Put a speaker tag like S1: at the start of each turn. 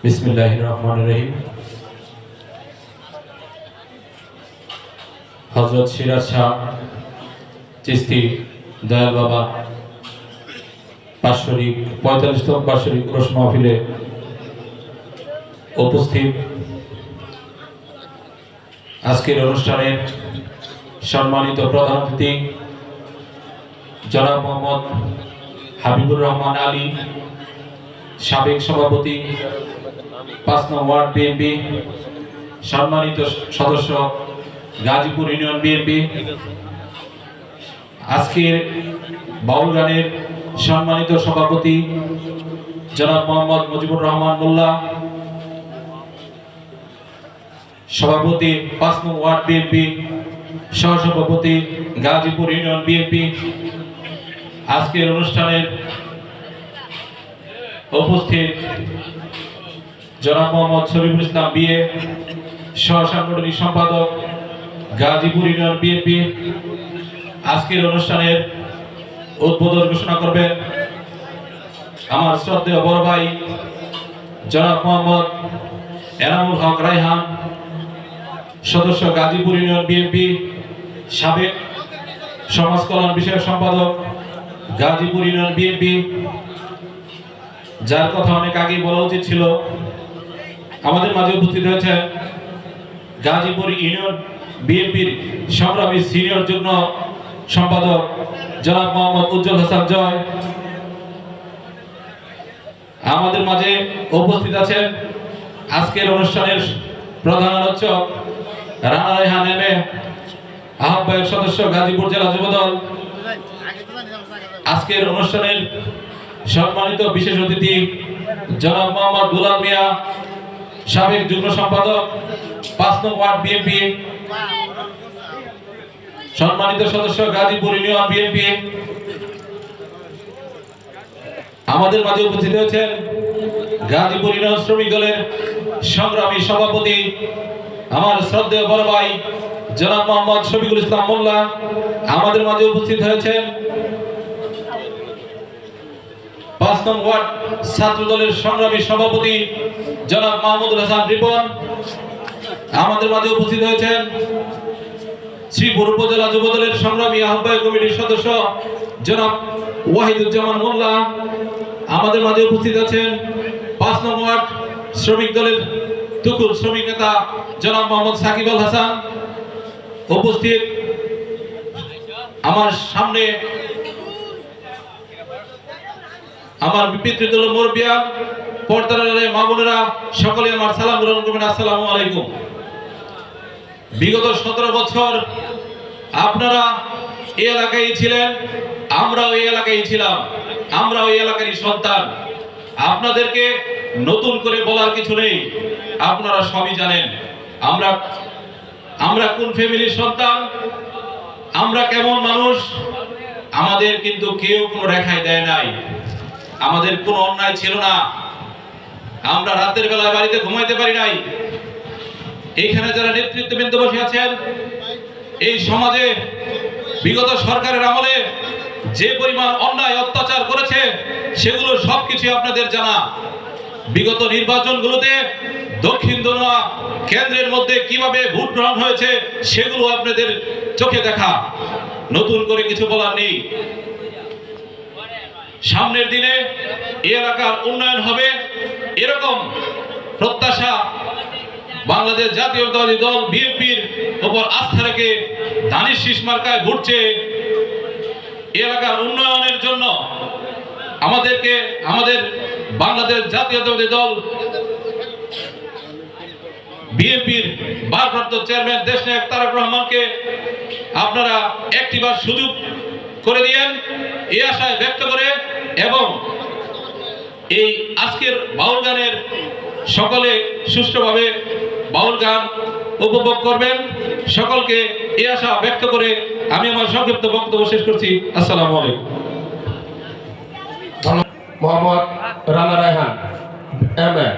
S1: বিসমিল্লাহির রহমানির রহিম। হযরত সিরাজ শাহ চিশতি দয়াল বাবা বাৎসরিক ৪৫তম বাৎসরিক উরস মাহফিলে উপস্থিত আজকের অনুষ্ঠানের সম্মানিত প্রধান অতিথি জনাব মোহাম্মদ হাবিবুর রহমান আলী, সাবেক সভাপতি ৫ নং ওয়ার্ড বিএনপি, সম্মানিত সদস্য গাজীপুর ইউনিয়ন বিএনপি, আজকের বাউল গানের সম্মানিত সভাপতি জনাব মোহাম্মদ মুজিবুর রহমান মোল্লা, সভাপতি ৫ নং ওয়ার্ড বিএনপি, সহসভাপতি গাজীপুর ইউনিয়ন বিএনপি, আজকের অনুষ্ঠানের উপস্থিত জনাব মোহাম্মদ শরীফুল ইসলাম বিএ, সহসাংগঠনিক সম্পাদক গাজীপুর ইউনিয়ন বিএনপি। আজকের অনুষ্ঠানের উদ্বোধন ঘোষণা করবেন আমার শ্রদ্ধেয় বড় ভাই জনাব মোহাম্মদ এনামুল হক রায়হান, সদস্য গাজীপুর ইউনিয়ন বিএনপি, সাবেক সমাজ কল্যাণ বিষয়ক সম্পাদক গাজীপুর ইউনিয়ন বিএনপি, যার কথা অনেক আগেই বলা উচিত ছিল। আমাদের মাঝে উপস্থিত হয়েছে গাজীপুর ইউনিয়ন বিএনপির সংগ্রামী সিনিয়র যুগ্ম সম্পাদক জনাব মোহাম্মদ উজ্জ্বল হাসান জয়। আমাদের মাঝে উপস্থিত আছেন আজকের অনুষ্ঠানের প্রধান আলোচক রানা রায়হান এমএ, আহ্বায়ক সদস্য গাজীপুর জেলা যুবদল। আজকের অনুষ্ঠানের সম্মানিত বিশেষ অতিথি জনাব মোহাম্মদ দুলাল মিয়া, সাবেক যুগ্ম সম্পাদক ৫ নং ওয়ার্ড বিএনপি, সম্মানিত সদস্য গাজীপুর ইউনিয়ন বিএনপি। আমাদের মাঝে উপস্থিত হয়েছেন গাজীপুর ইউনিয়ন শ্রমিক দলের সংগ্রামী সভাপতি আমার শ্রদ্ধেয় বড় ভাই জনাব মোহাম্মদ শফিকুল ইসলাম মোল্লা। আমাদের মাঝে উপস্থিত হয়েছেন ৫ নং ওয়ার্ড ছাত্র দলের সংগ্রামী সভাপতি জনাব মাহমুদুল হাসান রিপন। আমাদের মাঝে উপস্থিত হয়েছেন শ্রীপুর উপজেলা যুবদলের সংগ্রামী আহ্বায়ক কমিটির সদস্য জনাব ওয়াহিদুজ্জামান মোল্লা। আমাদের মাঝে উপস্থিত আছেন ৫ নং ওয়ার্ড শ্রমিক দলের তুকুল শ্রমিক নেতা জনাব মোহাম্মদ সাকিব আল হাসান। উপস্থিত আমার সামনে আমার পিতৃতুল্য মুরব্বিয়ান, পর্দার আড়ালে মা বোনেরা, সকলে আমার সালাম গ্রহণ করবেন। আসসালামু আলাইকুম। বিগত ১৭ বছর আপনারা এই এলাকায় ছিলেন, আমরাও এই এলাকায় ছিলাম, আমরাও এই এলাকারই সন্তান। আপনাদেরকে নতুন করে বলার কিছু নেই, আপনারা সবই জানেন আমরা কোন ফ্যামিলির সন্তান, আমরা কেমন মানুষ। আমাদের কিন্তু কেউ কোনো রেখায় দেয় নাই, আমাদের কোনো অন্যায় ছিল না। আমরা রাতের বেলায় বাড়িতে ঘুমাইতে পারি নাই। এইখানে যারা নেতৃত্ববৃন্দ বসে আছেন, এই সমাজে বিগত সরকারের আমলে যে পরিমাণ অন্যায় অত্যাচার করেছে সেগুলো সবকিছু আপনাদের জানা। বিগত নির্বাচনগুলোতে দক্ষিণ দোনোয়া কেন্দ্রের মধ্যে কিভাবে ভোট গ্রহণ হয়েছে সেগুলো আপনাদের চোখে দেখা, নতুন করে কিছু বলার নেই। সামনের দিনে এই এলাকার উন্নয়ন হবে এরকম প্রত্যাশা বাংলাদেশ জাতীয়তাবাদী দল বিএনপির উপর আস্থা রেখে ধানের শীষ মার্কায় ভোটছে। এলাকার উন্নয়নের জন্য আমাদের বাংলাদেশ জাতীয়তাবাদী দল বিএনপির ভারপ্রাপ্ত চেয়ারম্যান দেশনায়ক তারেক রহমানকে আপনারা একটিবার সুযোগ করে দিয়েন, এই আশায় ব্যক্ত করে, এবং এই আজকের বাউল গানের সকলে সুষ্ঠুভাবে বাউল গান উপভোগ করবেন, সকলকে এই আশা ব্যক্ত করে আমি আমার সংক্ষিপ্ত বক্তব্য শেষ করছি। আসসালামু আলাইকুম।
S2: মোহাম্মদ রানা রায়হান এমএ।